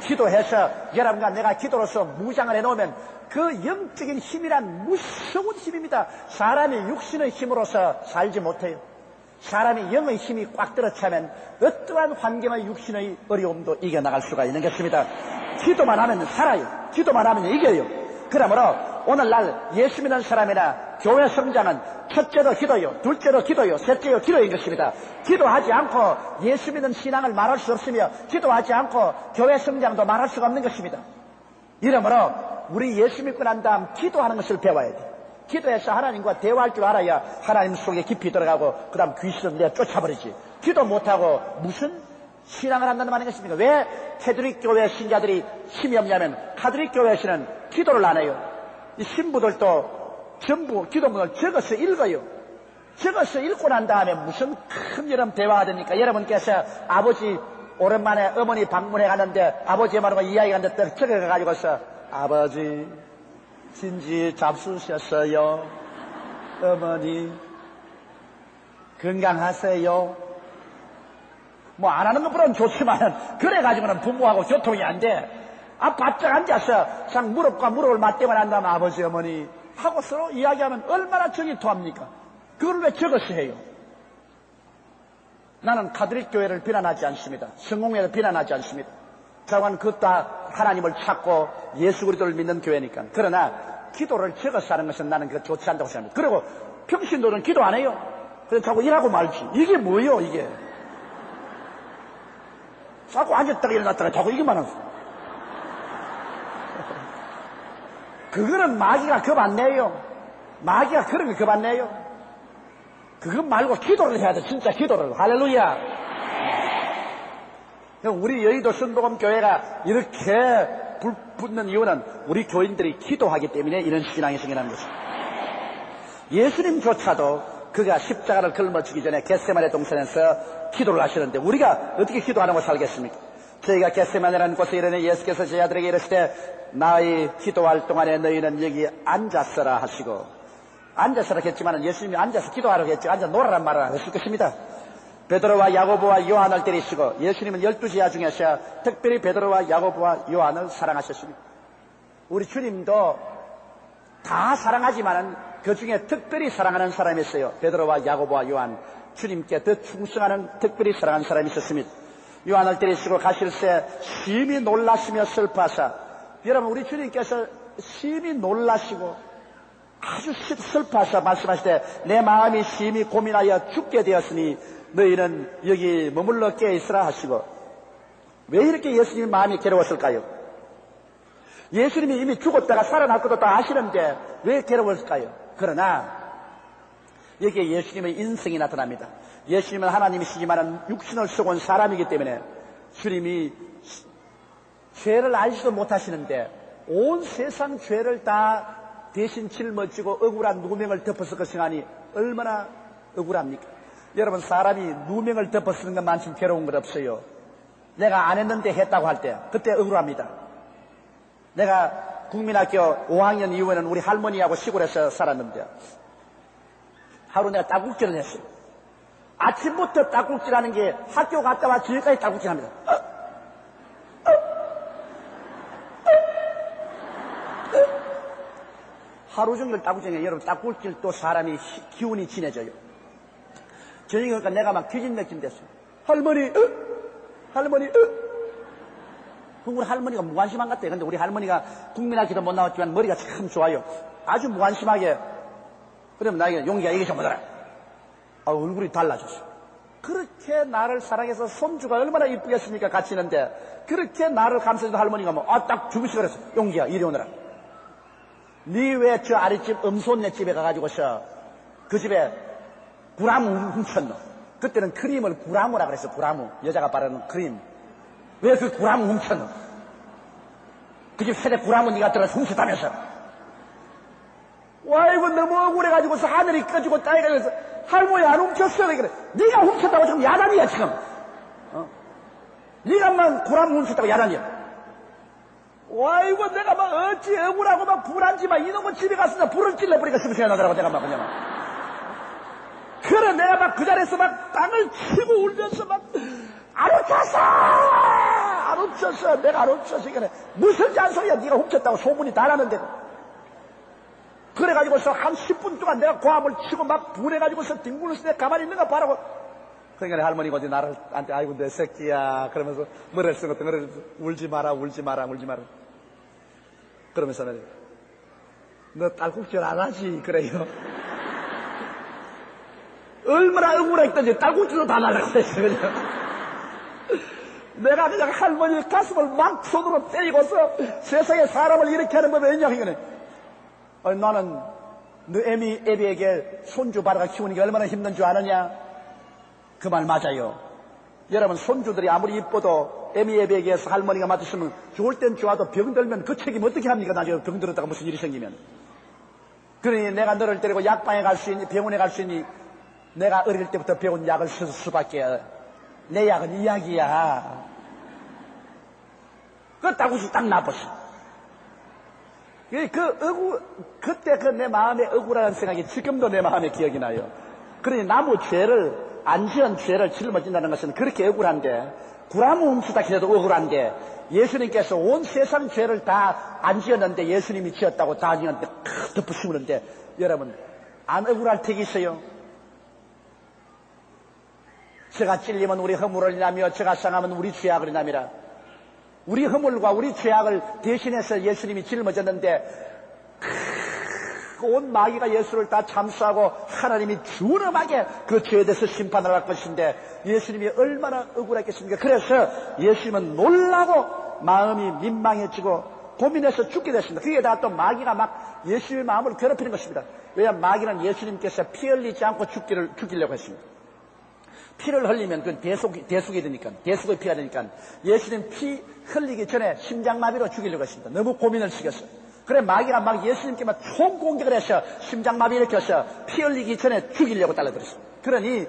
S1: 기도해서 여러분과 내가 기도로서 무장을 해놓으면 그 영적인 힘이란 무서운 힘입니다. 사람이 육신의 힘으로서 살지 못해요. 사람이 영의 힘이 꽉 들어차면 어떠한 환경의 육신의 어려움도 이겨나갈 수가 있는 것입니다. 기도만 하면 살아요. 기도만 하면 이겨요. 그러므로 오늘날 예수 믿는 사람이나 교회 성장은 첫째로 기도요, 둘째로 기도요, 셋째로 기도인 것입니다. 기도하지 않고 예수 믿는 신앙을 말할 수 없으며 기도하지 않고 교회 성장도 말할 수가 없는 것입니다. 이러므로 우리 예수 믿고 난 다음 기도하는 것을 배워야 돼. 기도해서 하나님과 대화할 줄 알아야 하나님 속에 깊이 들어가고 그 다음 귀신을 내가 쫓아버리지. 기도 못하고 무슨 신앙을 한다는 말인 것입니까? 왜 캐톨릭 교회 신자들이 힘이 없냐면 카톨릭 교회에서는 기도를 안 해요. 이 신부들도 전부 기도문을 적어서 읽어요. 적어서 읽고 난 다음에 무슨 큰 여러분 대화가 됩니까? 여러분께서 아버지 오랜만에 어머니 방문해 가는데 아버지 말하고 이야기가 됐다 적어가지고서 아버지 진지 잡수셨어요? 어머니 건강하세요? 뭐 안 하는 것보다는 좋지만 그래가지고는 부모하고 교통이 안 돼. 바짝 앉아서 상 무릎과 무릎을 맞대고 난 다음에 아버지 어머니 하고 서로 이야기하면 얼마나 정이 토합니까? 그걸 왜 적어서 해요? 나는 카톨릭 교회를 비난하지 않습니다. 성공회를 비난하지 않습니다. 자관 그것 다 하나님을 찾고 예수 그리스도를 믿는 교회니까. 그러나 기도를 적어서 하는 것은 나는 그거 좋지 않다고 생각합니다. 그리고 평신도는 기도 안 해요. 그래서 자꾸 일하고 말지. 이게 뭐예요 이게? 자꾸 앉았다가 일어났다가 자꾸 이게만 하고. 그거는 마귀가 겁 안 내요. 마귀가 그런 거 겁 안 내요. 그것 말고 기도를 해야 돼. 진짜 기도를. 할렐루야. 우리 여의도 순복음 교회가 이렇게 불 붙는 이유는 우리 교인들이 기도하기 때문에 이런 신앙이 생겨나는 것입니다. 예수님조차도 그가 십자가를 걸머지기 전에 겟세마네 동산에서 기도를 하시는데 우리가 어떻게 기도 안 하고 살겠습니까? 저희가 겟세마네라는 곳에 이르니 예수께서 제자들에게 이르시되 나의 기도할 동안에 너희는 여기 앉았어라 하시고, 앉았어라 했지만 예수님이 앉아서 기도하라고 했지 앉아 놀아란 말을 안 했을 것입니다. 베드로와 야고보와 요한을 때리시고, 예수님은 12제자 중에서 특별히 베드로와 야고보와 요한을 사랑하셨습니다. 우리 주님도 다 사랑하지만 그 중에 특별히 사랑하는 사람이 있어요. 베드로와 야고보와 요한, 주님께 더 충성하는 특별히 사랑하는 사람이 있었습니다. 요한을 때리시고 가실새 심히 놀라시며 슬퍼하사, 여러분 우리 주님께서 심히 놀라시고 아주 슬퍼하사 말씀하시되 내 마음이 심히 고민하여 죽게 되었으니 너희는 여기 머물러 깨어있으라 하시고, 왜 이렇게 예수님의 마음이 괴로웠을까요? 예수님이 이미 죽었다가 살아날 것도 다 아시는데 왜 괴로웠을까요? 그러나 여기에 예수님의 인성이 나타납니다. 예수님은 하나님이시지만 육신을 쓰고 온 사람이기 때문에 주님이 죄를 알지도 못하시는데 온 세상 죄를 다 대신 짊어지고 억울한 누명을 덮었을 것이라니 얼마나 억울합니까? 여러분, 사람이 누명을 덮어쓰는 것만큼 괴로운 것 없어요. 내가 안 했는데 했다고 할 때 그때 억울합니다. 내가 국민학교 5학년 이후에는 우리 할머니하고 시골에서 살았는데 하루 내가 딸꾹질을 했어요. 아침부터 딸꾹질하는 게 학교 갔다 와 저기까지 딸꾹질합니다. 하루 종일 딸꾹질해. 여러분, 딸꾹질 또 사람이 기운이 진해져요. 저녁에 그러니까 내가 막 뒤진 느낌 됐어요. 할머니, 할머니, 우리 할머니가 무관심한 것 같아요. 근데 우리 할머니가 국민학교도 못 나왔지만 머리가 참 좋아요. 아주 무관심하게. 그러면 나에게 용기가 이게 좀 뭐더라. 얼굴이 달라졌어. 그렇게 나를 사랑해서 손주가 얼마나 이쁘겠습니까? 같이 있는데 그렇게 나를 감싸주던 할머니가 딱 죽으시고 그랬어. 용기야, 이리 오너라. 니 왜 저 아랫집 음손네 집에 가가지고서 그 집에 구라무 훔쳤노? 그때는 크림을 구라무라 그랬어. 구라무. 여자가 바르는 크림. 왜 그 구라무 훔쳤노? 그 집 세대 구라무 니가 들어서 훔쳤다면서. 와, 이거 너무 억울해가지고서 하늘이 꺼지고 땅이 꺼져서 할머니 안 훔쳤어. 그래. 니가 훔쳤다고 지금 야단이야, 지금. 니가만 구라무 훔쳤다고 야단이야. 와, 이거 내가 막 어찌 억울하고 막 불안지만 이놈의 집에 갔으나 불을 찔러버리니까 심심해 나더라고, 내가 막 그냥. 그래, 내가 막 그 자리에서 막 땅을 치고 울면서 막, 안 훔쳤어! 안 훔쳤어! 내가 안 훔쳤어! 이게 무슨 잔소리야! 네가 훔쳤다고 소문이 다 나는데. 그래가지고서 한 10분 동안 내가 고함을 치고 막 불해가지고서 뒹굴면서 내가 가만히 있는가 봐라고. 그러니까 할머니가 어디 나를, 한테, 아이고, 내 새끼야. 그러면서 머리를 쓰고 울지 마라, 울지 마라, 울지 마라. 그러면서 너 딸꾹질 안 하지? 그래요. 얼마나 억울했던지 딸꾹질로 다 날라갔어요, 그냥. 내가 그냥 할머니 가슴을 막 손으로 때리고서 세상에 사람을 이렇게 하는 법이 왜냐, 이거네. 나는 너 애비에게 손주 바라가 키우는 게 얼마나 힘든 줄 아느냐? 그 말 맞아요. 여러분, 손주들이 아무리 이뻐도 애비에게서 할머니가 맡으시면 좋을 땐 좋아도 병 들면 그 책임 어떻게 합니까? 나중에 병 들었다가 무슨 일이 생기면. 그러니 내가 너를 데리고 약방에 갈 수 있니? 병원에 갈 수 있니? 내가 어릴 때부터 배운 약을 쓸 수밖에. 내 약은 이 약이야. 그 따구시 딱 나빴어. 그때 그 내 마음에 억울한 생각이 지금도 내 마음에 기억이 나요. 그러니 나무 죄를, 안 지은 죄를 짊어진다는 것은 그렇게 억울한데, 구라무 훔치다 해도 억울한데, 예수님께서 온 세상 죄를 다 안 지었는데 예수님이 지었다고 다 지었는데 덮으시는데, 여러분, 안 억울할 택이 있어요? 제가 찔리면 우리 허물을 인하며 제가 상하면 우리 죄악을 인함이라. 우리 허물과 우리 죄악을 대신해서 예수님이 짊어졌는데 온 마귀가 예수를 다 참수하고 하나님이 준엄하게 그 죄에 대해서 심판을 할 것인데 예수님이 얼마나 억울했겠습니까? 그래서 예수님은 놀라고 마음이 민망해지고 고민해서 죽게 됐습니다. 그게 다 또 마귀가 막 예수님의 마음을 괴롭히는 것입니다. 왜냐하면 마귀는 예수님께서 피 흘리지 않고 죽이려고 했습니다. 피를 흘리면 그건 대속이 되니까, 대속의 피가 되니까 예수님 피 흘리기 전에 심장마비로 죽이려고 했습니다. 너무 고민을 시켰어요. 그래 마귀가 막 예수님께만 총공격을 해서 심장마비를 일으켜서 피 흘리기 전에 죽이려고 달려들었어. 그러니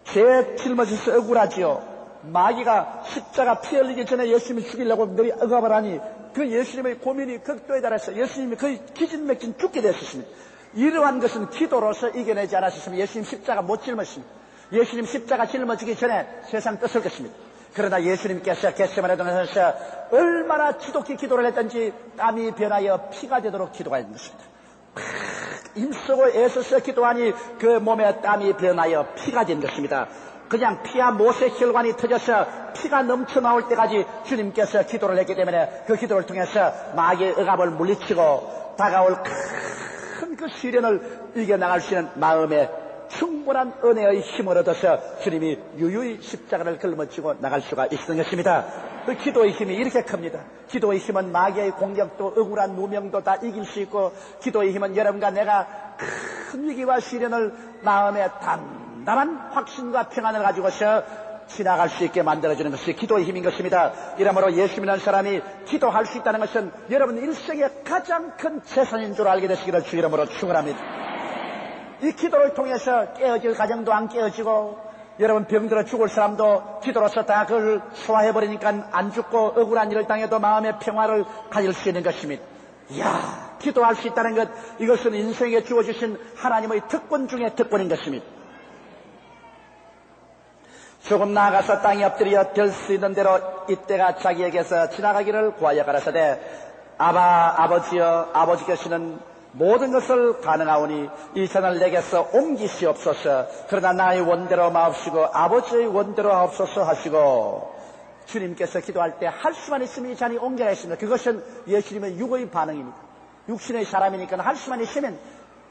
S1: 죄 짊어져서 억울하지요. 마귀가 십자가 피 흘리기 전에 예수님을 죽이려고 너희 억압을 하니 그 예수님의 고민이 극도에 달해서 예수님이 거의 기진맥진 죽게 되었습니다. 이러한 것은 기도로서 이겨내지 않았으면 예수님 십자가 못 짊었습니다. 예수님 십자가 짊어지기 전에 세상 떴을것입니다. 그러나 예수님께서 겟세마네 동산에서 얼마나 지독히 기도를 했던지 땀이 변하여 피가 되도록 기도하는 것입니다. 힘쓰고 애써서 기도하니 그 몸에 땀이 변하여 피가 된 것입니다. 그냥 피와 못의 혈관이 터져서 피가 넘쳐 나올 때까지 주님께서 기도를 했기 때문에 그 기도를 통해서 마귀의 억압을 물리치고 다가올 큰 그 시련을 이겨나갈 수 있는 마음에 충분한 은혜의 힘을 얻어서 주님이 유유히 십자가를 걸머쥐고 나갈 수가 있는 것입니다. 그 기도의 힘이 이렇게 큽니다. 기도의 힘은 마귀의 공격도 억울한 누명도 다 이길 수 있고, 기도의 힘은 여러분과 내가 큰 위기와 시련을 마음에 단단한 확신과 평안을 가지고서 지나갈 수 있게 만들어주는 것이 기도의 힘인 것입니다. 이러므로 예수 믿는 사람이 기도할 수 있다는 것은 여러분 일생의 가장 큰 재산인 줄 알게 되시기를 주 이름으로 축원합니다. 이 기도를 통해서 깨어질 가정도 안 깨어지고, 여러분 병들어 죽을 사람도 기도로서 다 그걸 소화해버리니까 안 죽고 억울한 일을 당해도 마음의 평화를 가질 수 있는 것입니다. 이야, 기도할 수 있다는 것, 이것은 인생에 주어주신 하나님의 특권 중에 특권인 것입니다. 조금 나아가서 땅에 엎드려 될 수 있는 대로 이때가 자기에게서 지나가기를 구하여 가라사대, 아버지여, 아버지께서는 모든 것을 가능하오니 이 산을 내게서 옮기시옵소서. 그러나 나의 원대로 마옵시고 아버지의 원대로 하옵소서 하시고, 주님께서 기도할 때 할 수만 있으면 이 잔이 옮겨야 했습니다. 그것은 예수님의 육의 반응입니다. 육신의 사람이니까 할 수만 있으면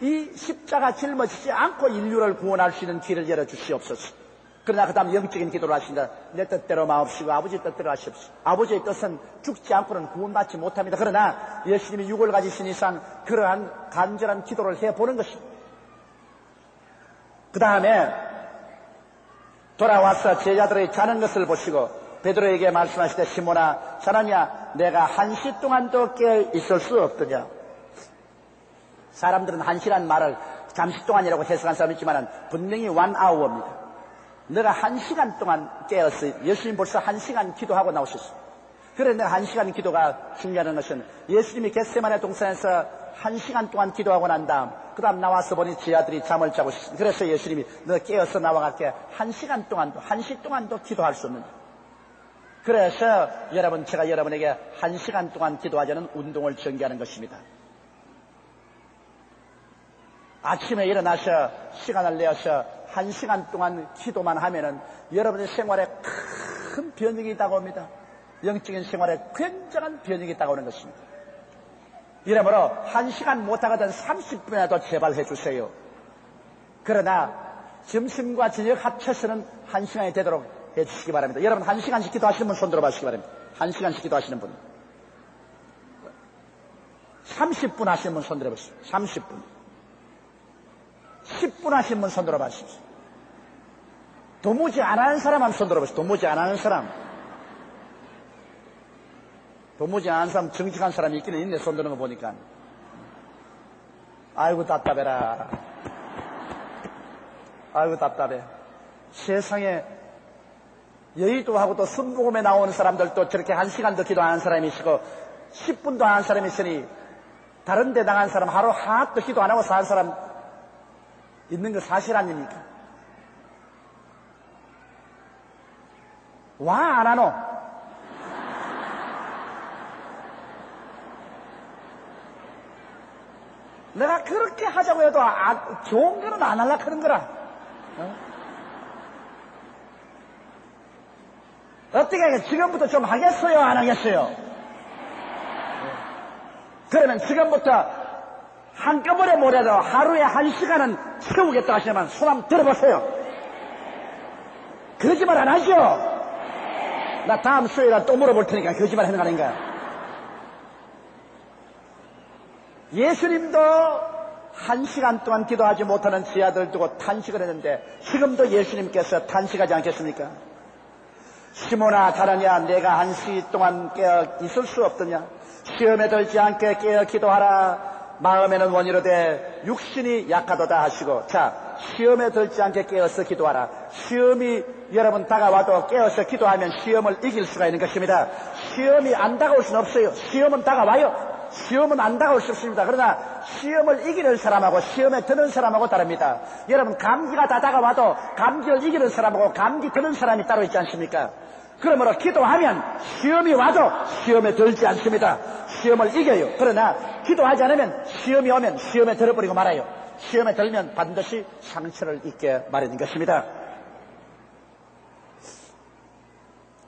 S1: 이 십자가 짊어지지 않고 인류를 구원할 수 있는 길을 열어주시옵소서. 그러나 그 다음 영적인 기도를 하신다. 내 뜻대로 마옵시고 아버지의 뜻대로 하시옵소서. 아버지의 뜻은 죽지 않고는 구원받지 못합니다. 그러나 예수님이 육을 가지신 이상 그러한 간절한 기도를 해보는 것입니다. 그 다음에 돌아와서 제자들의 자는 것을 보시고 베드로에게 말씀하시되, 시몬아 자느냐, 내가 1시 동안도 깨어 있을 수 없더냐. 사람들은 1시란 말을 잠시 동안이라고 해석한 사람이 있지만 분명히 1hour입니다. 내가 1시간 동안 깨었어요. 예수님 벌써 1시간 기도하고 나오셨어요. 그래, 내가 1시간 기도가 중요한 것은 예수님이 겟세마네 동산에서 1시간 동안 기도하고 난 다음, 그 다음 나와서 보니 제자들이 잠을 자고 있었어요. 그래서 예수님이 너 깨어서 나와갈게. 1시간 동안도, 1시 동안도 기도할 수 없는데. 그래서 여러분, 제가 여러분에게 1시간 동안 기도하자는 운동을 전개하는 것입니다. 아침에 일어나서 시간을 내어서 1시간 동안 기도만 하면은 여러분의 생활에 큰 변혁이 다가옵니다. 영적인 생활에 굉장한 변혁이 다가오는 것입니다. 이러므로 1시간 못하거든 30분이라도 제발 해주세요. 그러나 점심과 저녁 합쳐서는 1시간이 되도록 해주시기 바랍니다. 여러분 1시간씩 기도하시는 분 손 들어봐 주시기 바랍니다. 1시간씩 기도하시는 분. 30분 하시는 분 손 들어보시죠. 30분. 10분 하신 분 손 들어봐 주십시오. 도무지 안 하는 사람 한번 손 들어보시죠. 도무지 안 하는 사람. 도무지 안 하는 사람, 정직한 사람이 있기는 있네, 손 드는 거 보니까. 아이고 답답해라. 아이고 답답해. 세상에 여의도하고 또 순복음에 나오는 사람들도 저렇게 1시간도 기도하는 사람이 있고 10분도 하는 사람이 있으니, 다른 데 나간 사람 하루 하나도 기도 안 하고 사는 사람 있는 거 사실 아닙니까? 와, 안 하노? 내가 그렇게 하자고 해도 좋은 거는 안 하려고 하는 거라. 어떻게 하겠어요? 지금부터 좀 하겠어요? 안 하겠어요? 그러면 지금부터 한꺼번에 뭐라도 하루에 1시간은 채우겠다 하시면 손 한번 들어보세요. 거짓말 안 하죠? 나 다음 수요일에 또 물어볼 테니까 거짓말 하는 거 아닌가? 예수님도 1시간 동안 기도하지 못하는 제자들 두고 탄식을 했는데 지금도 예수님께서 탄식하지 않겠습니까? 시몬아 자느냐, 내가 1시 동안 깨어 있을 수 없더냐? 시험에 들지 않게 깨어 기도하라. 마음에는 원이로되 육신이 약하도다 하시고, 자, 시험에 들지 않게 깨어서 기도하라. 시험이 여러분 다가와도 깨어서 기도하면 시험을 이길 수가 있는 것입니다. 시험이 안 다가올 수는 없어요. 시험은 다가와요. 시험은 안 다가올 수 없습니다. 그러나 시험을 이기는 사람하고 시험에 드는 사람하고 다릅니다. 여러분, 감기가 다 다가와도 감기를 이기는 사람하고 감기 드는 사람이 따로 있지 않습니까? 그러므로 기도하면 시험이 와도 시험에 들지 않습니다. 시험을 이겨요. 그러나 기도하지 않으면 시험이 오면 시험에 들어버리고 말아요. 시험에 들면 반드시 상처를 입게 마련인 것입니다.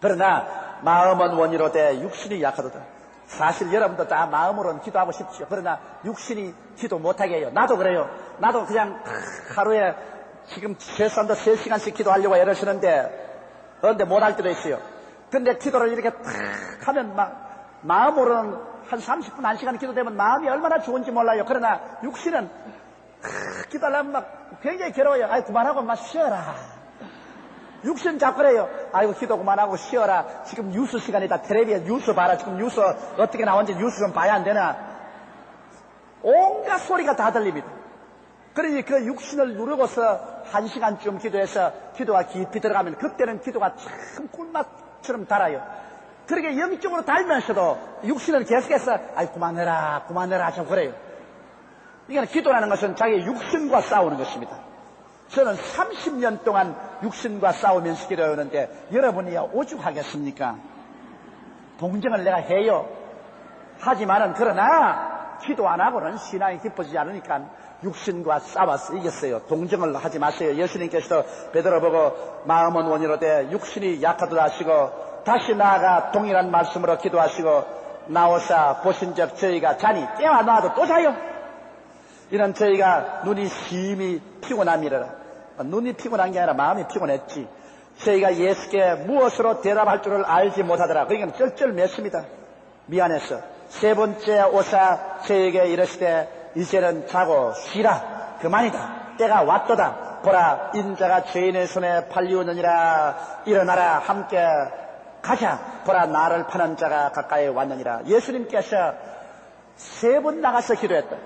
S1: 그러나 마음은 원이로되 육신이 약하도다. 사실 여러분도 다 마음으로는 기도하고 싶죠. 그러나 육신이 기도 못하게 해요. 나도 그래요. 나도 그냥 하루에 지금 최소한도 3시간씩 기도하려고 애를 쓰는데 그런데 못할 때도 있어요. 근데 기도를 이렇게 탁 하면 마음으로는 한 30분, 1시간 기도되면 마음이 얼마나 좋은지 몰라요. 그러나 육신은 기도하려면 막 굉장히 괴로워요. 아이, 그만하고 막 쉬어라. 육신 자꾸 그래요. 아이고, 기도 그만하고 쉬어라. 지금 뉴스 시간이다. 텔레비에 뉴스 봐라. 지금 뉴스 어떻게 나온지 뉴스 좀 봐야 안 되나. 온갖 소리가 다 들립니다. 그러니 그 육신을 누르고서 1시간쯤 기도해서 기도가 깊이 들어가면 그때는 기도가 참 꿀맛처럼 달아요. 그렇게 영적으로 달면서도 육신은 계속해서 아이, 그만해라 좀 그래요. 이게 기도라는 것은 자기 육신과 싸우는 것입니다. 저는 30년 동안 육신과 싸우면서 기도해오는데 여러분이야 오죽하겠습니까? 동정을 내가 해요. 하지만은 그러나 기도 안 하고는 신앙이 깊어지지 않으니까 육신과 싸워서 이겼어요. 동정을 하지 마세요. 예수님께서도 베드로 보고 마음은 원이로되 육신이 약하도다 하시고 다시 나아가 동일한 말씀으로 기도하시고 나오사 보신 적 저희가 자니 깨어 나와도 또 자요. 이런 저희가 눈이 심히 피곤함이라. 눈이 피곤한 게 아니라 마음이 피곤했지. 저희가 예수께 무엇으로 대답할 줄을 알지 못하더라. 그러니까 쩔쩔맸습니다. 미안해서. 세 번째 오사 저에게 이르시되 이제는 자고 쉬라. 그만이다. 때가 왔도다. 보라, 인자가 죄인의 손에 팔리우느니라. 일어나라. 함께 가자. 보라, 나를 파는 자가 가까이 왔느니라. 예수님께서 3번 나가서 기도했다.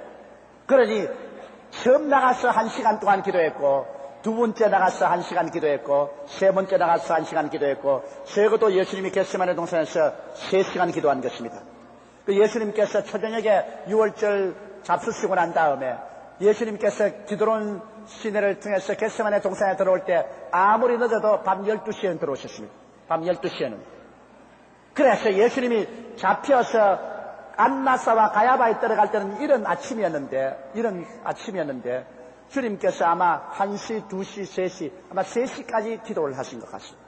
S1: 그러니 처음 나가서 1시간 동안 기도했고, 두 번째 나가서 1시간 기도했고, 세 번째 나가서 1시간 기도했고, 적어도 예수님이 겟세마네 동산에서 3시간 기도한 것입니다. 그 예수님께서 초저녁에 6월절 잡수시고 난 다음에 예수님께서 기드론 시내를 통해서 겟세마네 동산에 들어올 때 아무리 늦어도 밤 12시에는 들어오셨습니다. 밤 12시에는. 그래서 예수님이 잡혀서 안나사와 가야바에 들어갈 때는 이런 아침이었는데 주님께서 아마 1시, 2시, 3시, 아마 3시까지 기도를 하신 것 같습니다.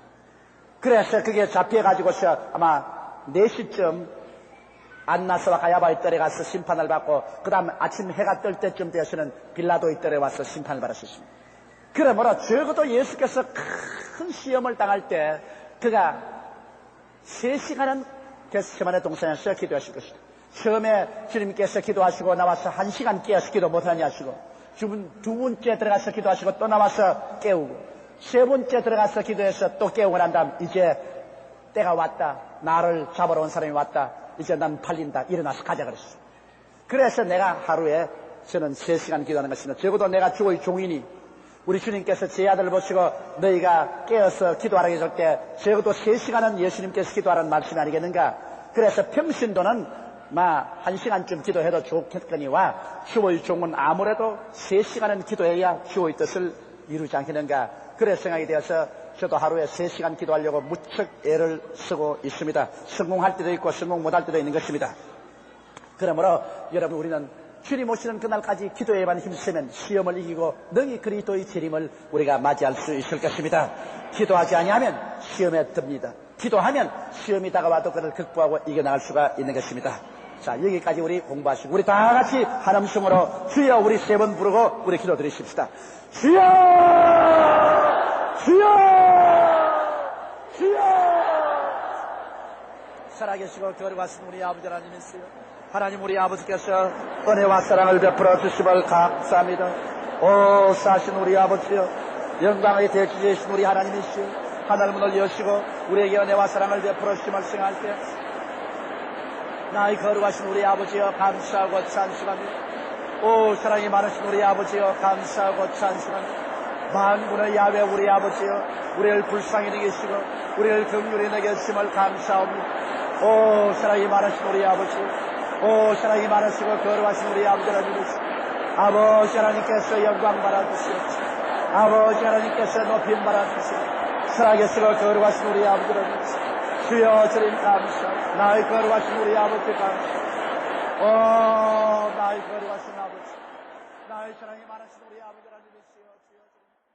S1: 그래서 그게 잡혀가지고서 아마 4시쯤 안나사와 가야바의 뜰에 가서 심판을 받고 그 다음 아침 해가 뜰 때쯤 되어서는 빌라도의 뜰에 와서 심판을 받았습니다. 그러므로 적어도 예수께서 큰 시험을 당할 때 그가 3시간은 겟세마네 동산에서 기도하실 것이다. 처음에 주님께서 기도하시고 나와서 1시간 깨어서 기도 못하니 하시고 두 번째 들어가서 기도하시고 또 나와서 깨우고 세 번째 들어가서 기도해서 또 깨우고 난 다음 이제 때가 왔다. 나를 잡으러 온 사람이 왔다. 이제 난 팔린다. 일어나서 가자 그랬어. 그래서 내가 하루에 저는 3시간 기도하는 것입니다. 적어도 내가 주의 종이니 우리 주님께서 제 아들을 보시고 너희가 깨어서 기도하라고 했을 때 적어도 3시간은 예수님께서 기도하라는 말씀이 아니겠는가. 그래서 평신도는 1시간쯤 기도해도 좋겠거니와 주의 종은 아무래도 3시간은 기도해야 주의 뜻을 이루지 않겠는가. 그래서 생각이 되어서 저도 하루에 3시간 기도하려고 무척 애를 쓰고 있습니다. 성공할 때도 있고 성공 못할 때도 있는 것입니다. 그러므로 여러분 우리는 주님 오시는 그날까지 기도에만 힘쓰면 시험을 이기고 능히 그리스도의 재림을 우리가 맞이할 수 있을 것입니다. 기도하지 아니하면 시험에 듭니다. 기도하면 시험이 다가와도 그를 극복하고 이겨나갈 수가 있는 것입니다. 자, 여기까지 우리 공부하시고 우리 다 같이 한음성으로 주여 우리 3번 부르고 우리 기도 드리십시다. 주여! 주여! 주여! 살아계시고 거룩하신 우리 아버지 하나님이시여, 하나님 우리 아버지께서 은혜와 사랑을 베풀어 주심을 감사합니다. 오 사신 우리 아버지여, 영광의 대주제이신 우리 하나님이시여, 하늘 문을 여시고 우리에게 은혜와 사랑을 베풀어 주심을 생각할 때 나의 거룩하신 우리 아버지여 감사하고 찬송합니다. 오 사랑이 많으신 우리 아버지여 감사하고 찬송합니다. 만군의 야훼 우리 아버지여 우리를 불쌍히 여기시고 우리를 긍휼히 여기심을 감사합니다. 오 사랑이 많으신 우리 아버지여 오 사랑이 많으시고 거룩하신 우리 아버지를 믿으시고 아버지 하나님께서 영광 받아주시옵소서. 아버지 하나님께서 높임 받아주시옵소서. 살아계시고 거룩하신 우리 아버지를 믿으시고 주여 주님 감사합니다. 나의 거룩하신 우리 아버지 감사합니다. 오 나의 거룩하신 아버지 나의 사랑이 많으신 우리 아버지를 믿으시고